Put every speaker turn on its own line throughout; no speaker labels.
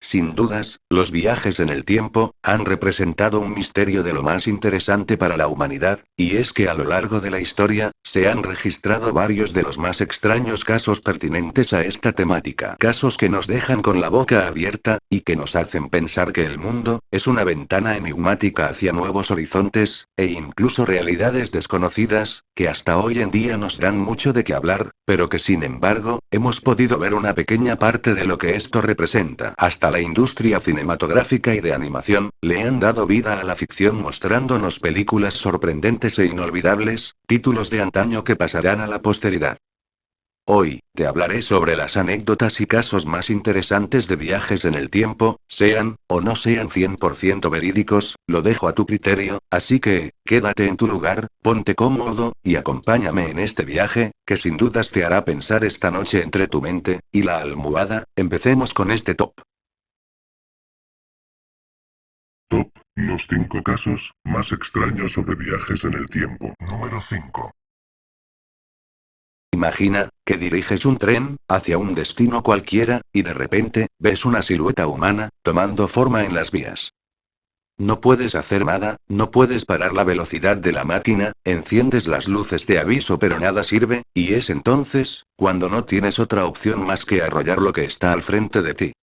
Sin dudas, los viajes en el tiempo han representado un misterio de lo más interesante para la humanidad, y es que a lo largo de la historia, se han registrado varios de los más extraños casos pertinentes a esta temática. Casos que nos dejan con la boca abierta, y que nos hacen pensar que el mundo es una ventana enigmática hacia nuevos horizontes, e incluso realidades desconocidas, que hasta hoy en día nos dan mucho de qué hablar, pero que sin embargo, hemos podido ver una pequeña parte de lo que esto representa. Hasta la industria cinematográfica y de animación, le han dado vida a la ficción mostrándonos películas sorprendentes e inolvidables, títulos de antaño que pasarán a la posteridad. Hoy, te hablaré sobre las anécdotas y casos más interesantes de viajes en el tiempo, sean, o no sean 100% verídicos, lo dejo a tu criterio, así que, quédate en tu lugar, ponte cómodo, y acompáñame en este viaje, que sin dudas te hará pensar esta noche entre tu mente y la almohada. Empecemos con este top.
Top, los 5 casos más extraños sobre viajes en el tiempo. Número 5.
Imagina, que diriges un tren, hacia un destino cualquiera, y de repente, ves una silueta humana, tomando forma en las vías. No puedes hacer nada, no puedes parar la velocidad de la máquina, enciendes las luces de aviso pero nada sirve, y es entonces, cuando no tienes otra opción más que arrollar lo que está al frente de ti.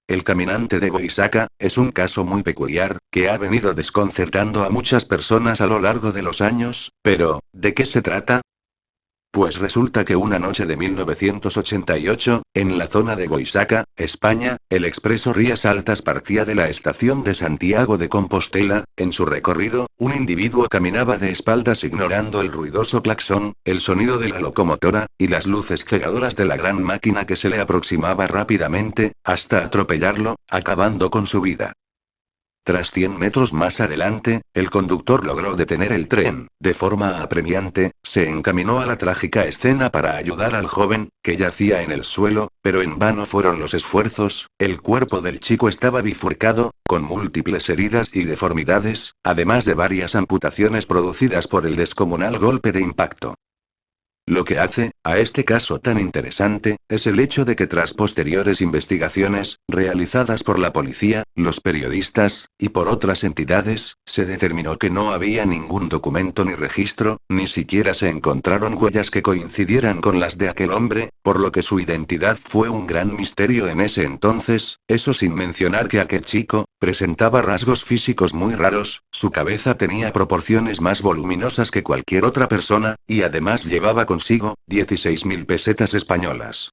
El caminante de Goisaka es un caso muy peculiar, que ha venido desconcertando a muchas personas a lo largo de los años, pero, ¿de qué se trata? Pues resulta que una noche de 1988, en la zona de Goisaca, España, el expreso Rías Altas partía de la estación de Santiago de Compostela. En su recorrido, un individuo caminaba de espaldas ignorando el ruidoso claxon, el sonido de la locomotora, y las luces cegadoras de la gran máquina que se le aproximaba rápidamente, hasta atropellarlo, acabando con su vida. Tras 100 metros más adelante, el conductor logró detener el tren. De forma apremiante, se encaminó a la trágica escena para ayudar al joven, que yacía en el suelo, pero en vano fueron los esfuerzos. El cuerpo del chico estaba bifurcado, con múltiples heridas y deformidades, además de varias amputaciones producidas por el descomunal golpe de impacto. Lo que hace a este caso tan interesante es el hecho de que tras posteriores investigaciones, realizadas por la policía, los periodistas, y por otras entidades, se determinó que no había ningún documento ni registro, ni siquiera se encontraron huellas que coincidieran con las de aquel hombre, por lo que su identidad fue un gran misterio en ese entonces, eso sin mencionar que aquel chico presentaba rasgos físicos muy raros, su cabeza tenía proporciones más voluminosas que cualquier otra persona, y además llevaba consigo 16.000 pesetas españolas.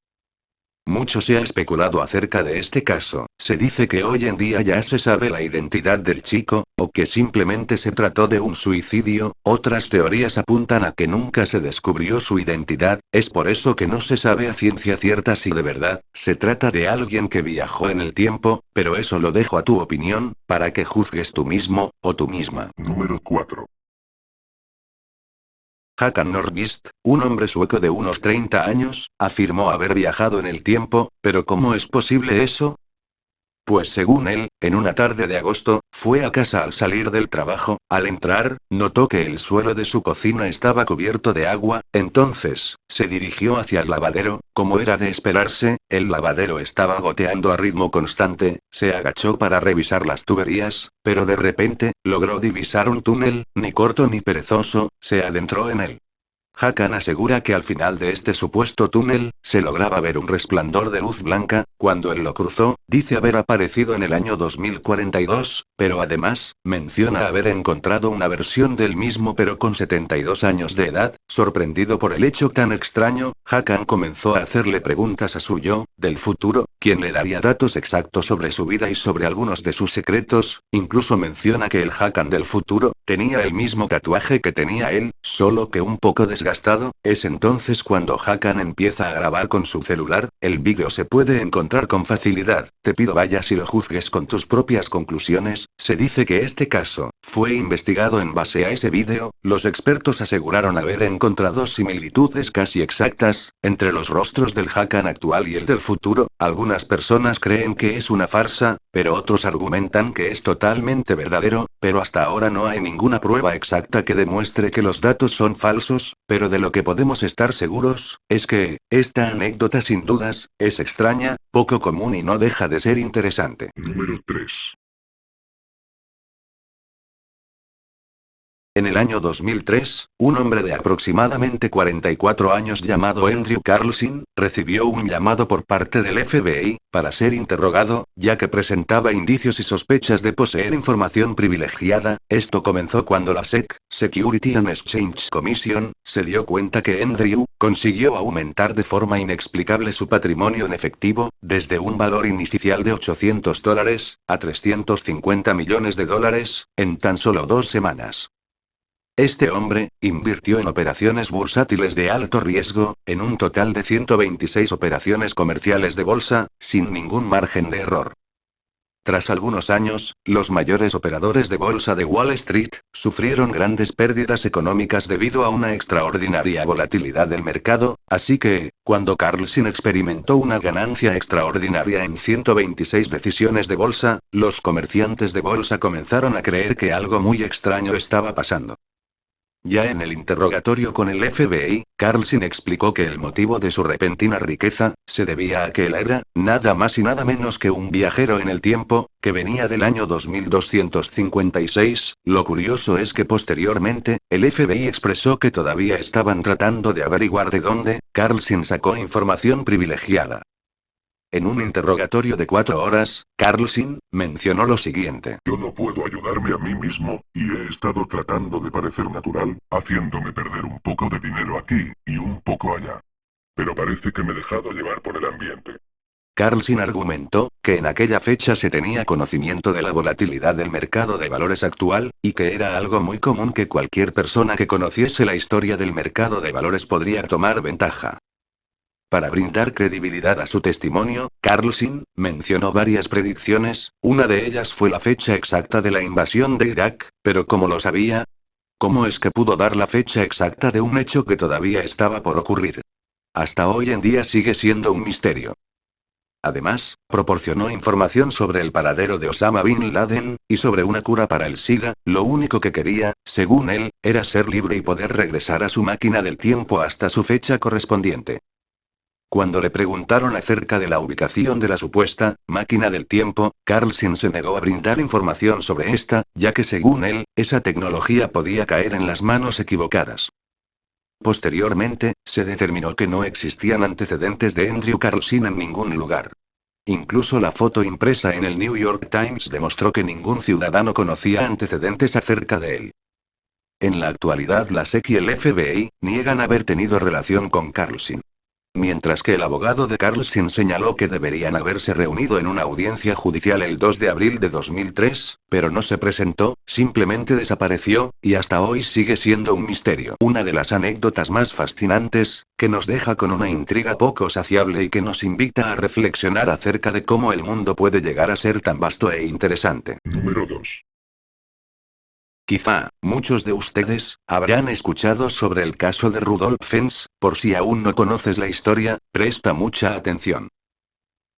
Mucho se ha especulado acerca de este caso. Se dice que hoy en día ya se sabe la identidad del chico, o que simplemente se trató de un suicidio. Otras teorías apuntan a que nunca se descubrió su identidad, es por eso que no se sabe a ciencia cierta si de verdad se trata de alguien que viajó en el tiempo, pero eso lo dejo a tu opinión, para que juzgues tú mismo, o tú misma.
Número 4.
Håkan Nordqvist, un hombre sueco de unos 30 años, afirmó haber viajado en el tiempo, pero ¿cómo es posible eso? Pues según él, en una tarde de agosto, fue a casa al salir del trabajo. Al entrar, notó que el suelo de su cocina estaba cubierto de agua. Entonces, se dirigió hacia el lavadero. Como era de esperarse, el lavadero estaba goteando a ritmo constante. Se agachó para revisar las tuberías, pero de repente, logró divisar un túnel, ni corto ni perezoso, se adentró en él. Håkan asegura que al final de este supuesto túnel, se lograba ver un resplandor de luz blanca. Cuando él lo cruzó, dice haber aparecido en el año 2042, pero además, menciona haber encontrado una versión del mismo pero con 72 años de edad. Sorprendido por el hecho tan extraño, Håkan comenzó a hacerle preguntas a su yo del futuro, quien le daría datos exactos sobre su vida y sobre algunos de sus secretos. Incluso menciona que el Håkan del futuro tenía el mismo tatuaje que tenía él, solo que un poco desgastado. Es entonces cuando Håkan empieza a grabar con su celular. El vídeo se puede encontrar con facilidad. Te pido vayas y lo juzgues con tus propias conclusiones. Se dice que este caso fue investigado en base a ese vídeo. Los expertos aseguraron haber encontrado similitudes casi exactas entre los rostros del Håkan actual y el del futuro. Algunas personas creen que es una farsa, pero otros argumentan que es totalmente verdadero, pero hasta ahora no hay ninguna prueba exacta que demuestre que los datos datos son falsos, pero de lo que podemos estar seguros, es que, esta anécdota sin dudas, es extraña, poco común y no deja de ser interesante.
Número 3.
En el año 2003, un hombre de aproximadamente 44 años llamado Andrew Carlson, recibió un llamado por parte del FBI, para ser interrogado, ya que presentaba indicios y sospechas de poseer información privilegiada. Esto comenzó cuando la SEC, Security and Exchange Commission, se dio cuenta que Andrew consiguió aumentar de forma inexplicable su patrimonio en efectivo, desde un valor inicial de $800 a $350 millones, en tan solo 2 semanas. Este hombre, invirtió en operaciones bursátiles de alto riesgo, en un total de 126 operaciones comerciales de bolsa, sin ningún margen de error. Tras algunos años, los mayores operadores de bolsa de Wall Street, sufrieron grandes pérdidas económicas debido a una extraordinaria volatilidad del mercado, así que, cuando Carlson experimentó una ganancia extraordinaria en 126 decisiones de bolsa, los comerciantes de bolsa comenzaron a creer que algo muy extraño estaba pasando. Ya en el interrogatorio con el FBI, Carlson explicó que el motivo de su repentina riqueza se debía a que él era, nada más y nada menos que un viajero en el tiempo, que venía del año 2256. Lo curioso es que posteriormente, el FBI expresó que todavía estaban tratando de averiguar de dónde Carlson sacó información privilegiada. En un interrogatorio de 4 horas, Carlson mencionó lo siguiente.
Yo no puedo ayudarme a mí mismo, y he estado tratando de parecer natural, haciéndome perder un poco de dinero aquí, y un poco allá. Pero parece que me he dejado llevar por el ambiente.
Carlson argumentó que en aquella fecha se tenía conocimiento de la volatilidad del mercado de valores actual, y que era algo muy común que cualquier persona que conociese la historia del mercado de valores podría tomar ventaja. Para brindar credibilidad a su testimonio, Carlson mencionó varias predicciones, una de ellas fue la fecha exacta de la invasión de Irak, pero ¿cómo lo sabía? ¿Cómo es que pudo dar la fecha exacta de un hecho que todavía estaba por ocurrir? Hasta hoy en día sigue siendo un misterio. Además, proporcionó información sobre el paradero de Osama Bin Laden, y sobre una cura para el SIDA. Lo único que quería, según él, era ser libre y poder regresar a su máquina del tiempo hasta su fecha correspondiente. Cuando le preguntaron acerca de la ubicación de la supuesta máquina del tiempo, Carlson se negó a brindar información sobre esta, ya que según él, esa tecnología podía caer en las manos equivocadas. Posteriormente, se determinó que no existían antecedentes de Andrew Carlson en ningún lugar. Incluso la foto impresa en el New York Times demostró que ningún ciudadano conocía antecedentes acerca de él. En la actualidad la SEC y el FBI niegan haber tenido relación con Carlson. Mientras que el abogado de Carlson señaló que deberían haberse reunido en una audiencia judicial el 2 de abril de 2003, pero no se presentó, simplemente desapareció, y hasta hoy sigue siendo un misterio. Una de las anécdotas más fascinantes, que nos deja con una intriga poco saciable y que nos invita a reflexionar acerca de cómo el mundo puede llegar a ser tan vasto e interesante.
Número 2.
Quizá, muchos de ustedes, habrán escuchado sobre el caso de Rudolph Fens. Por si aún no conoces la historia, presta mucha atención.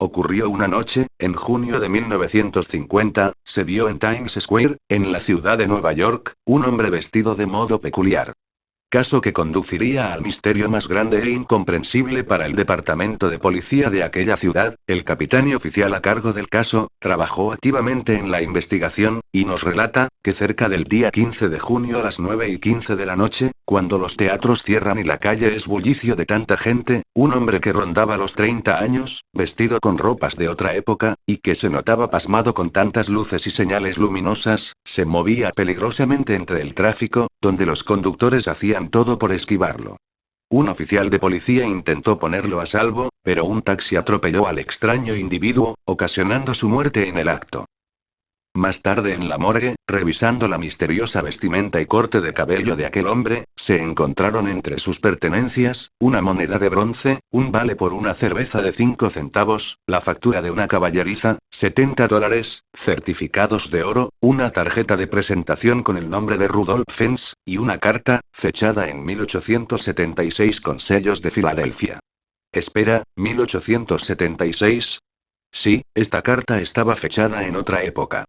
Ocurrió una noche, en junio de 1950, se vio en Times Square, en la ciudad de Nueva York, un hombre vestido de modo peculiar. Caso que conduciría al misterio más grande e incomprensible para el departamento de policía de aquella ciudad. El capitán y oficial a cargo del caso, trabajó activamente en la investigación, y nos relata, que cerca del día 15 de junio a las 9:15 de la noche, cuando los teatros cierran y la calle es bullicio de tanta gente, un hombre que rondaba los 30 años, vestido con ropas de otra época, y que se notaba pasmado con tantas luces y señales luminosas, se movía peligrosamente entre el tráfico, donde los conductores hacían todo por esquivarlo. Un oficial de policía intentó ponerlo a salvo, pero un taxi atropelló al extraño individuo, ocasionando su muerte en el acto. Más tarde en la morgue, revisando la misteriosa vestimenta y corte de cabello de aquel hombre, se encontraron entre sus pertenencias, una moneda de bronce, un vale por una cerveza de 5 centavos, la factura de una caballeriza, $70, certificados de oro, una tarjeta de presentación con el nombre de Rudolph Fens, y una carta, fechada en 1876 con sellos de Filadelfia. Espera, ¿1876? Sí, esta carta estaba fechada en otra época.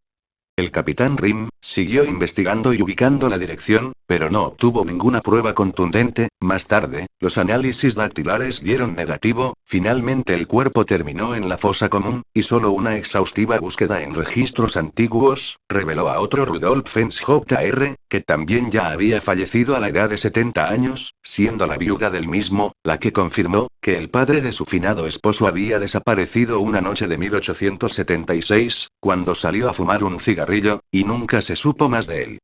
El capitán Rim siguió investigando y ubicando la dirección, pero no obtuvo ninguna prueba contundente. Más tarde, los análisis dactilares dieron negativo. Finalmente el cuerpo terminó en la fosa común, y solo una exhaustiva búsqueda en registros antiguos reveló a otro Rudolf Fens Jr., que también ya había fallecido a la edad de 70 años, siendo la viuda del mismo, la que confirmó que el padre de su finado esposo había desaparecido una noche de 1876, cuando salió a fumar un cigarrillo, y nunca se supo más de él.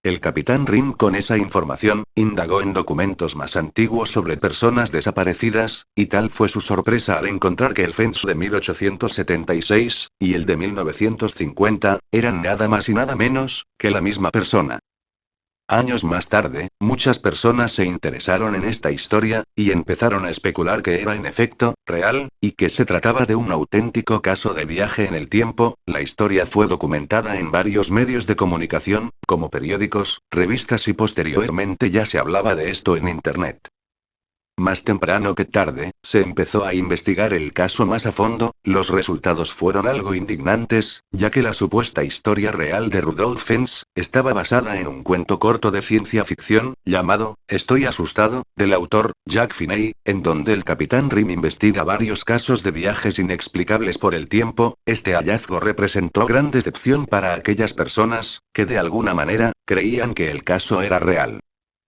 El capitán Rim, con esa información, indagó en documentos más antiguos sobre personas desaparecidas, y tal fue su sorpresa al encontrar que el censo de 1876, y el de 1950, eran nada más y nada menos que la misma persona. Años más tarde, muchas personas se interesaron en esta historia, y empezaron a especular que era en efecto real, y que se trataba de un auténtico caso de viaje en el tiempo. La historia fue documentada en varios medios de comunicación, como periódicos, revistas, y posteriormente ya se hablaba de esto en Internet. Más temprano que tarde, se empezó a investigar el caso más a fondo. Los resultados fueron algo indignantes, ya que la supuesta historia real de Rudolf Fens estaba basada en un cuento corto de ciencia ficción, llamado Estoy asustado, del autor Jack Finney, en donde el capitán Rim investiga varios casos de viajes inexplicables por el tiempo. Este hallazgo representó gran decepción para aquellas personas que de alguna manera creían que el caso era real.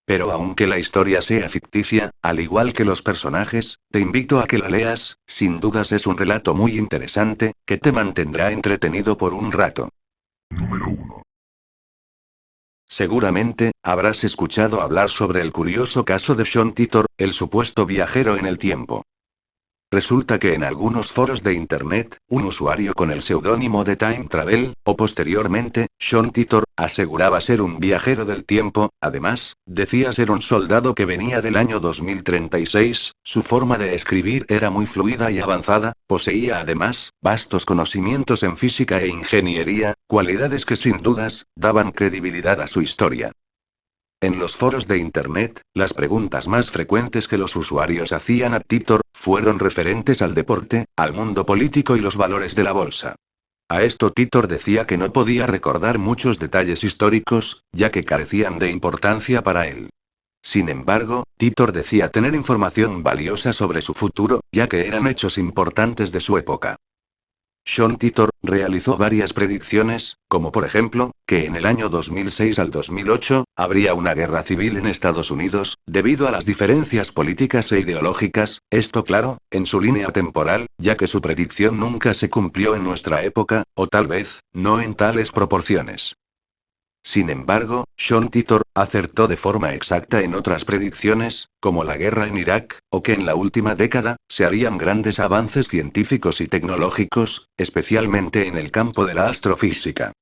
Pero aunque la historia sea ficticia, al igual que los personajes, te invito a que la leas. Sin dudas es un relato muy interesante, que te mantendrá entretenido por un rato.
Número 1.
Seguramente, habrás escuchado hablar sobre el curioso caso de Sean Titor, el supuesto viajero en el tiempo. Resulta que en algunos foros de Internet, un usuario con el seudónimo de Time Travel, o posteriormente, Sean Titor, aseguraba ser un viajero del tiempo. Además, decía ser un soldado que venía del año 2036, su forma de escribir era muy fluida y avanzada, poseía además, vastos conocimientos en física e ingeniería, cualidades que sin dudas, daban credibilidad a su historia. En los foros de Internet, las preguntas más frecuentes que los usuarios hacían a Titor fueron referentes al deporte, al mundo político y los valores de la bolsa. A esto Titor decía que no podía recordar muchos detalles históricos, ya que carecían de importancia para él. Sin embargo, Titor decía tener información valiosa sobre su futuro, ya que eran hechos importantes de su época. Sean Titor realizó varias predicciones, como por ejemplo, que en el año 2006 al 2008, habría una guerra civil en Estados Unidos, debido a las diferencias políticas e ideológicas. Esto claro, en su línea temporal, ya que su predicción nunca se cumplió en nuestra época, o tal vez, no en tales proporciones. Sin embargo, Sean Titor acertó de forma exacta en otras predicciones, como la guerra en Irak, o que en la última década se harían grandes avances científicos y tecnológicos, especialmente en el campo de la astrofísica.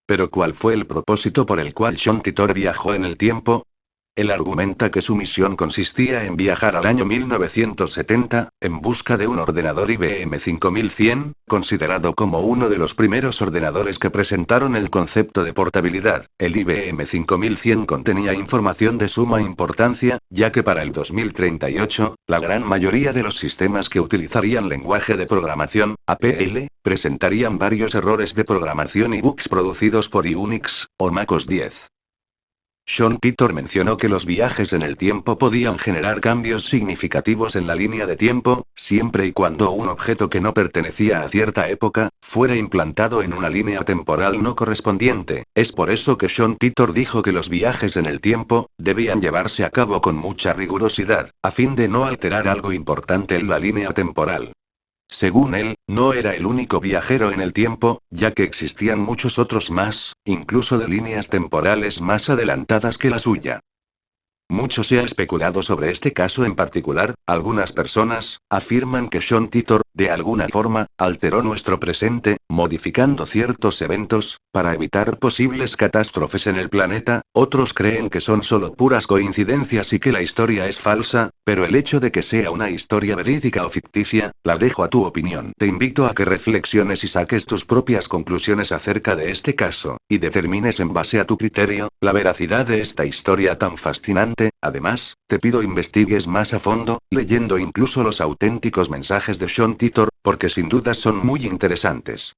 Pero ¿cuál fue el propósito por el cual Sean Titor viajó en el tiempo? Él argumenta que su misión consistía en viajar al año 1970, en busca de un ordenador IBM 5100, considerado como uno de los primeros ordenadores que presentaron el concepto de portabilidad. El IBM 5100 contenía información de suma importancia, ya que para el 2038, la gran mayoría de los sistemas que utilizarían lenguaje de programación, APL, presentarían varios errores de programación y bugs producidos por Unix, o MacOS 10. Sean Titor mencionó que los viajes en el tiempo podían generar cambios significativos en la línea de tiempo, siempre y cuando un objeto que no pertenecía a cierta época, fuera implantado en una línea temporal no correspondiente. Es por eso que Sean Titor dijo que los viajes en el tiempo, debían llevarse a cabo con mucha rigurosidad, a fin de no alterar algo importante en la línea temporal. Según él, no era el único viajero en el tiempo, ya que existían muchos otros más, incluso de líneas temporales más adelantadas que la suya. Mucho se ha especulado sobre este caso en particular. Algunas personas afirman que Sean Titor, de alguna forma, alteró nuestro presente, modificando ciertos eventos, para evitar posibles catástrofes en el planeta. Otros creen que son solo puras coincidencias y que la historia es falsa, pero el hecho de que sea una historia verídica o ficticia, la dejo a tu opinión. Te invito a que reflexiones y saques tus propias conclusiones acerca de este caso, y determines en base a tu criterio, la veracidad de esta historia tan fascinante. Además, te pido investigues más a fondo, leyendo incluso los auténticos mensajes de Sean Titor, porque sin duda son muy interesantes.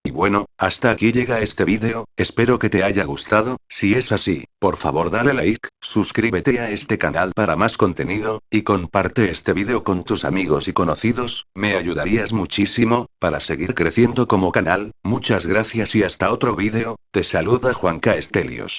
Y bueno, hasta aquí llega este vídeo, espero que te haya gustado, si es así, por favor dale like, suscríbete a este canal para más contenido, y comparte este vídeo con tus amigos y conocidos, me ayudarías muchísimo, para seguir creciendo como canal, muchas gracias y hasta otro vídeo, te saluda Juan Castellios.